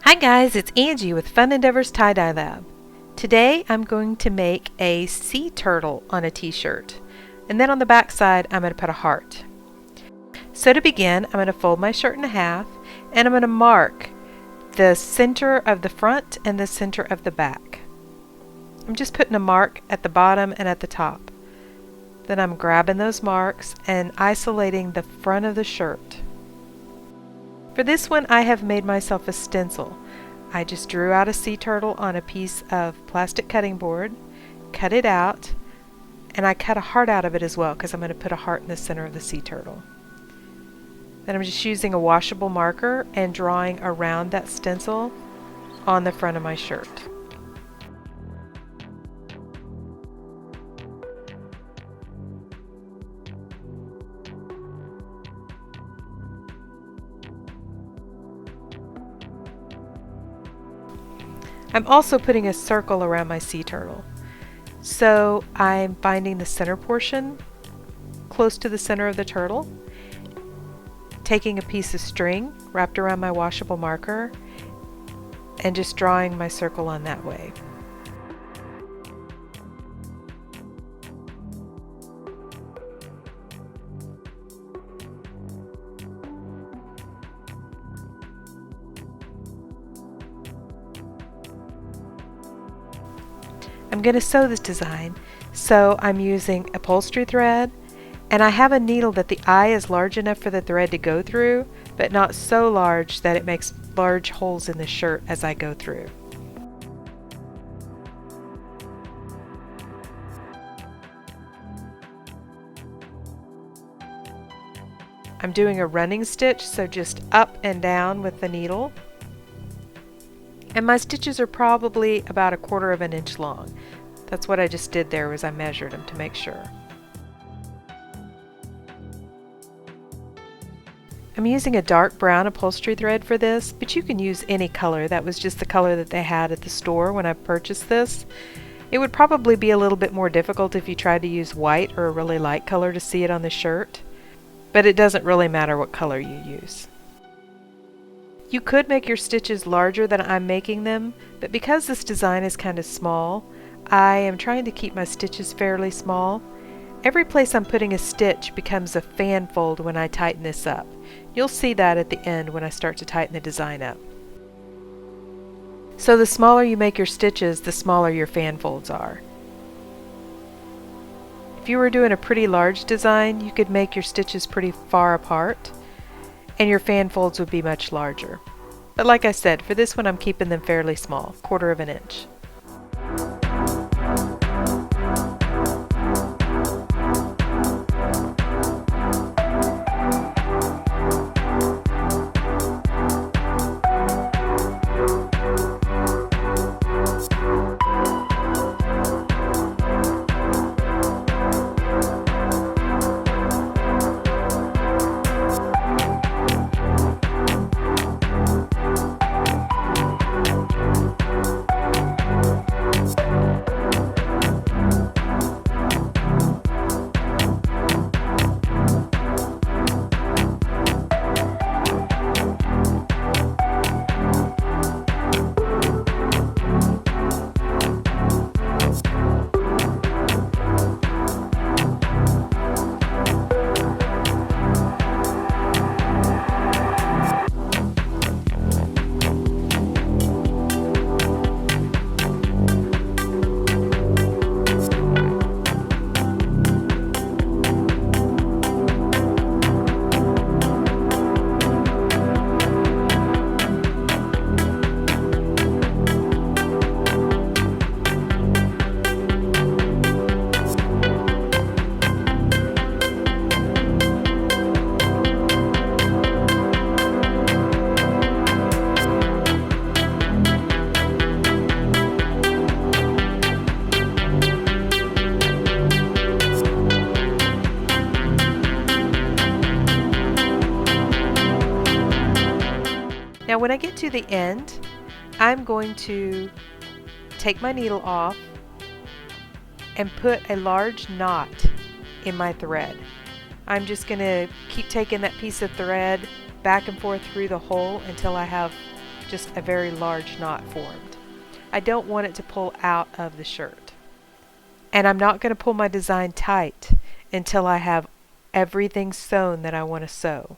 Hi guys, it's Angie with Fun Endeavors Tie-Dye Lab. Today I'm going to make a sea turtle on a t-shirt, and then on the back side I'm going to put a heart. So to begin, I'm going to fold my shirt in half and I'm going to mark the center of the front and the center of the back. I'm just putting a mark at the bottom and at the top. Then I'm grabbing those marks and isolating the front of the shirt. For this one I have made myself a stencil. I just drew out a sea turtle on a piece of plastic cutting board, cut it out, and I cut a heart out of it as well because I'm going to put a heart in the center of the sea turtle. Then I'm just using a washable marker and drawing around that stencil on the front of my shirt. I'm also putting a circle around my sea turtle. So I'm finding the center portion close to the center of the turtle, taking a piece of string wrapped around my washable marker, and just drawing my circle on that way. I'm going to sew this design, so I'm using upholstery thread, and I have a needle that the eye is large enough for the thread to go through, but not so large that it makes large holes in the shirt as I go through. I'm doing a running stitch, so just up and down with the needle. And my stitches are probably about 1/4 of an inch long. That's what I just did there, was I measured them to make sure. I'm using a dark brown upholstery thread for this, but you can use any color. That was just the color that they had at the store when I purchased this. It would probably be a little bit more difficult if you tried to use white or a really light color to see it on the shirt, but it doesn't really matter what color you use. You could make your stitches larger than I'm making them, but because this design is kind of small, I am trying to keep my stitches fairly small. Every place I'm putting a stitch becomes a fan fold when I tighten this up. You'll see that at the end when I start to tighten the design up. So the smaller you make your stitches, the smaller your fan folds are. If you were doing a pretty large design, you could make your stitches pretty far apart, and your fan folds would be much larger. But like I said, for this one I'm keeping them fairly small, 1/4 of an inch. Now when I get to the end, I'm going to take my needle off and put a large knot in my thread. I'm just going to keep taking that piece of thread back and forth through the hole until I have just a very large knot formed. I don't want it to pull out of the shirt. And I'm not going to pull my design tight until I have everything sewn that I want to sew.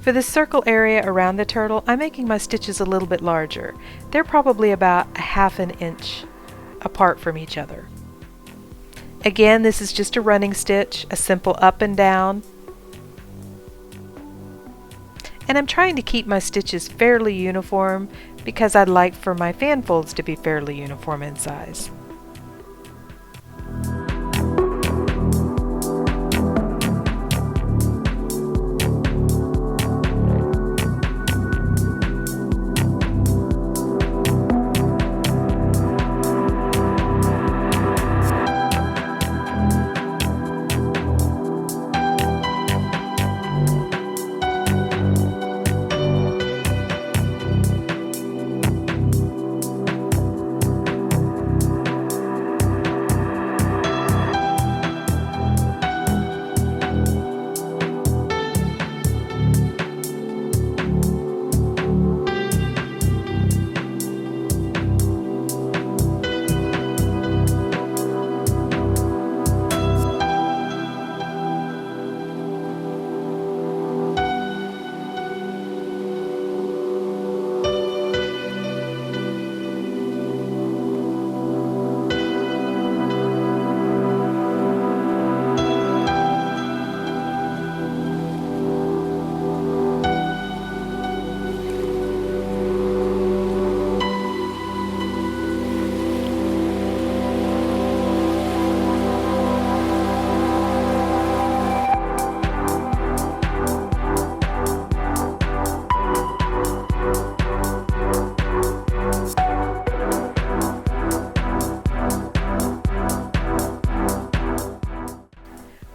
For the circle area around the turtle, I'm making my stitches a little bit larger. They're probably about 1/2 inch apart from each other. Again, this is just a running stitch, a simple up and down. And I'm trying to keep my stitches fairly uniform because I'd like for my fan folds to be fairly uniform in size.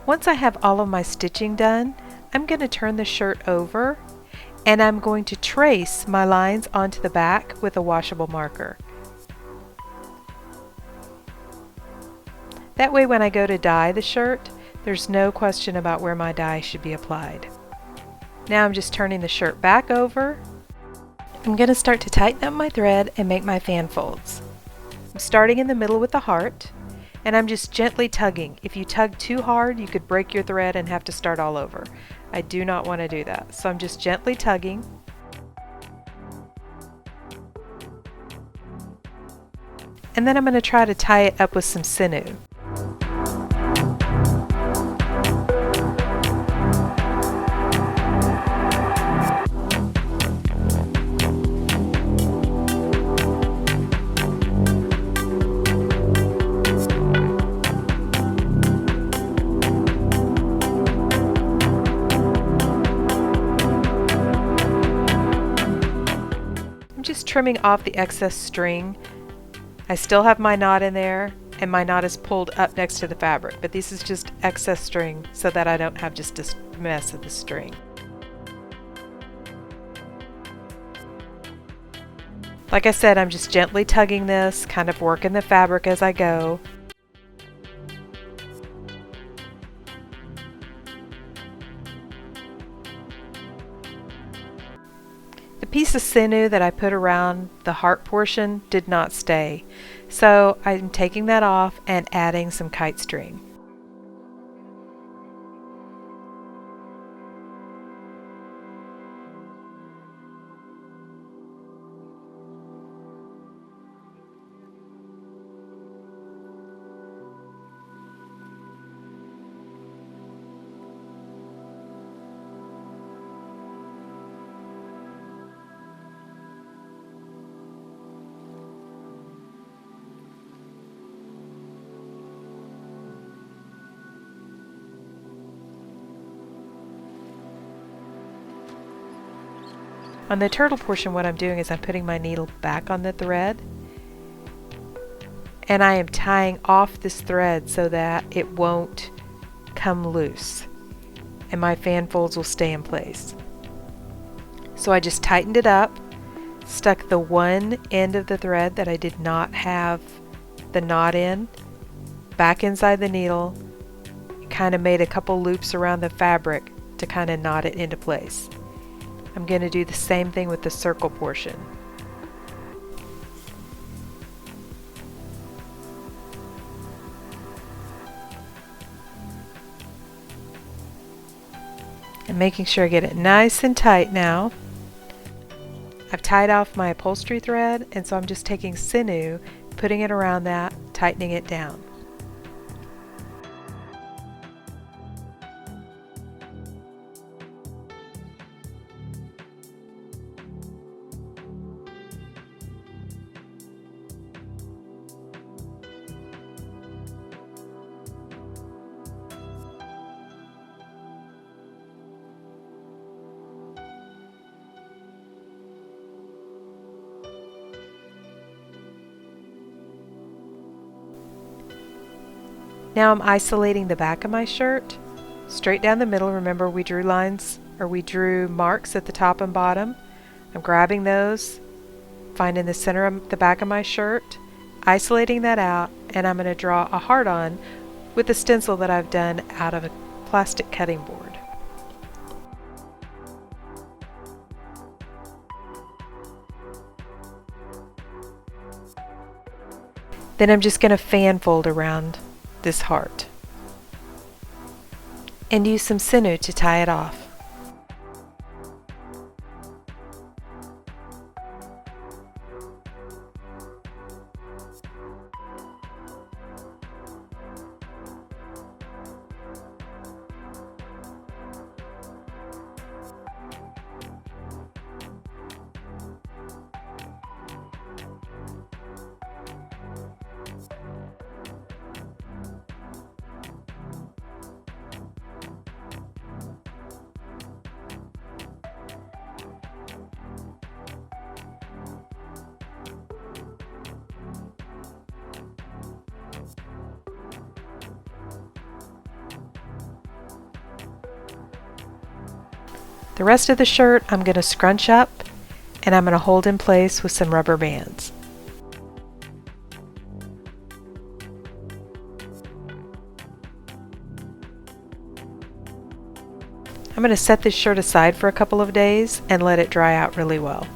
Once I have all of my stitching done, I'm going to turn the shirt over and I'm going to trace my lines onto the back with a washable marker. That way when I go to dye the shirt, there's no question about where my dye should be applied. Now I'm just turning the shirt back over. I'm going to start to tighten up my thread and make my fan folds. I'm starting in the middle with the heart, and I'm just gently tugging. If you tug too hard, you could break your thread and have to start all over. I do not want to do that, so I'm just gently tugging. And then I'm going to try to tie it up with some sinew. Just trimming off the excess string. I still have my knot in there and my knot is pulled up next to the fabric, but this is just excess string so that I don't have just this mess of the string. Like I said, I'm just gently tugging this, kind of working the fabric as I go. The piece of sinew that I put around the heart portion did not stay, so I'm taking that off and adding some kite string. On the turtle portion, what I'm doing is I'm putting my needle back on the thread, and I am tying off this thread so that it won't come loose and my fan folds will stay in place. So I just tightened it up, stuck the one end of the thread that I did not have the knot in back inside the needle, kind of made a couple loops around the fabric to kind of knot it into place. I'm going to do the same thing with the circle portion. And making sure I get it nice and tight now. I've tied off my upholstery thread, and so I'm just taking sinew, putting it around that, tightening it down. Now I'm isolating the back of my shirt, straight down the middle. Remember, we drew lines, or we drew marks at the top and bottom. I'm grabbing those, finding the center of the back of my shirt, isolating that out, and I'm going to draw a heart on with a stencil that I've done out of a plastic cutting board. Then I'm just going to fan fold around this heart and use some sinew to tie it off. The rest of the shirt I'm going to scrunch up, and I'm going to hold in place with some rubber bands. I'm going to set this shirt aside for a couple of days and let it dry out really well.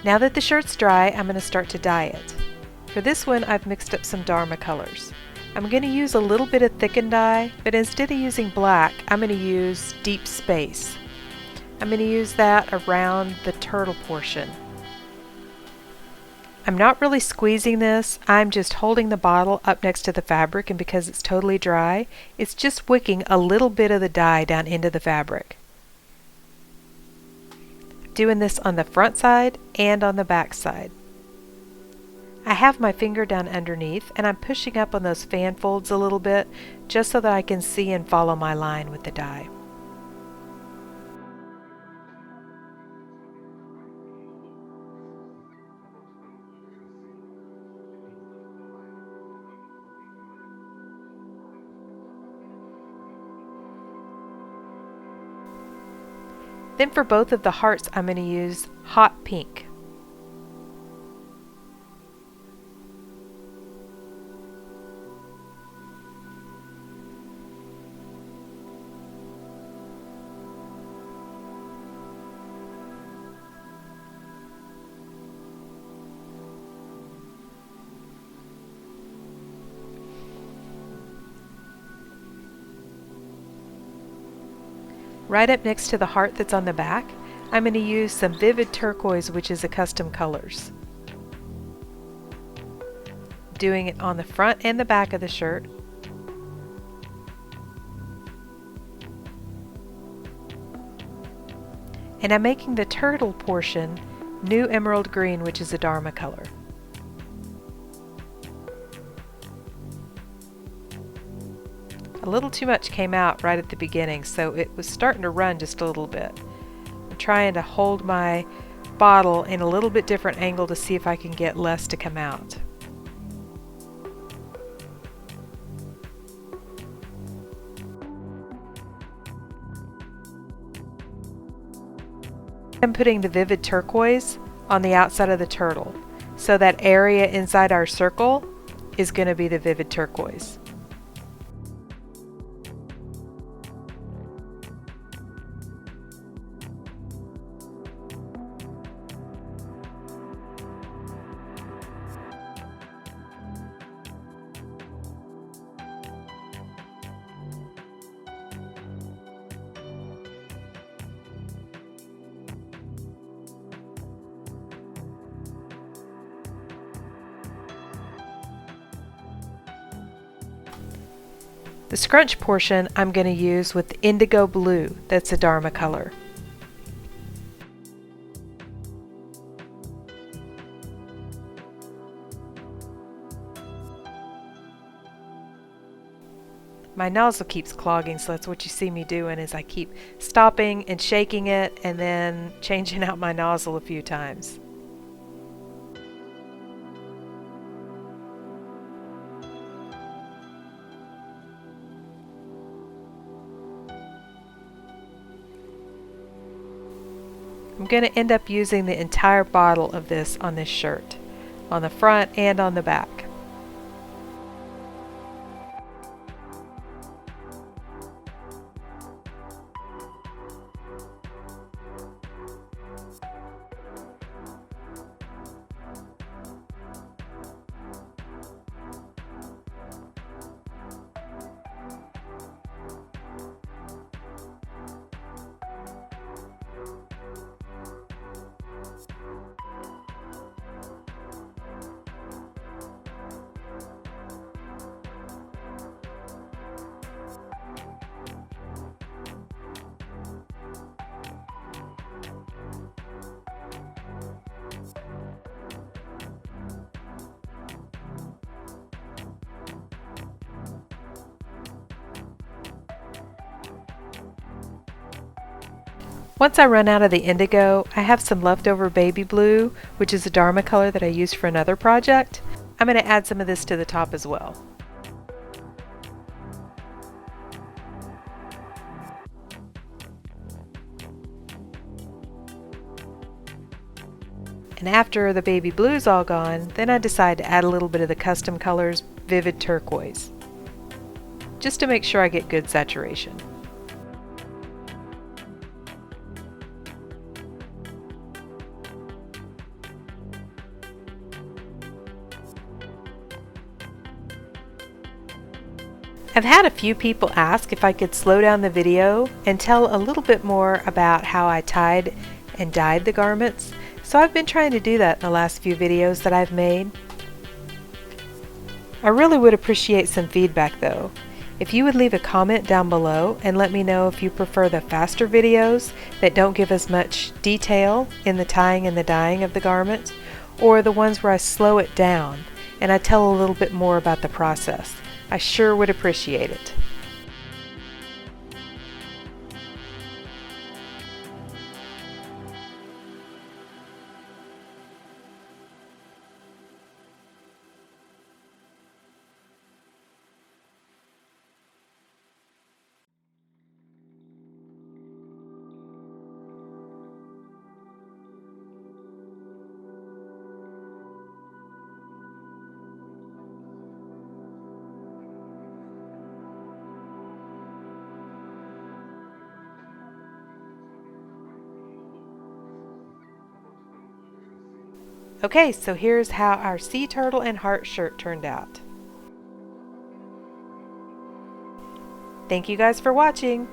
Now that the shirt's dry, I'm going to start to dye it. For this one, I've mixed up some Dharma colors. I'm going to use a little bit of thickened dye, but instead of using black, I'm going to use Deep Space. I'm going to use that around the turtle portion. I'm not really squeezing this, I'm just holding the bottle up next to the fabric, and because it's totally dry, it's just wicking a little bit of the dye down into the fabric. doing this on the front side and on the back side. I have my finger down underneath and I'm pushing up on those fan folds a little bit just so that I can see and follow my line with the die. Then for both of the hearts, I'm going to use hot pink. Right up next to the heart that's on the back, I'm going to use some vivid turquoise, which is a custom colors. Doing it on the front and the back of the shirt. And I'm making the turtle portion new emerald green, which is a Dharma color. A little too much came out right at the beginning, so it was starting to run just a little bit. I'm trying to hold my bottle in a little bit different angle to see if I can get less to come out. I'm putting the vivid turquoise on the outside of the turtle, so that area inside our circle is going to be the vivid turquoise. The scrunch portion I'm going to use with indigo blue, that's a Dharma color. My nozzle keeps clogging, so that's what you see me doing, is I keep stopping and shaking it and then changing out my nozzle a few times. I'm going to end up using the entire bottle of this on this shirt, on the front and on the back. Once I run out of the indigo, I have some leftover baby blue, which is a Dharma color that I used for another project. I'm going to add some of this to the top as well. And after the baby blue's all gone, then I decide to add a little bit of the custom colors, vivid turquoise, just to make sure I get good saturation. I've had a few people ask if I could slow down the video and tell a little bit more about how I tied and dyed the garments, so I've been trying to do that in the last few videos that I've made. I really would appreciate some feedback though. If you would leave a comment down below and let me know if you prefer the faster videos that don't give as much detail in the tying and the dyeing of the garment, or the ones where I slow it down and I tell a little bit more about the process. I sure would appreciate it. Okay, so here's how our sea turtle and heart shirt turned out. Thank you guys for watching.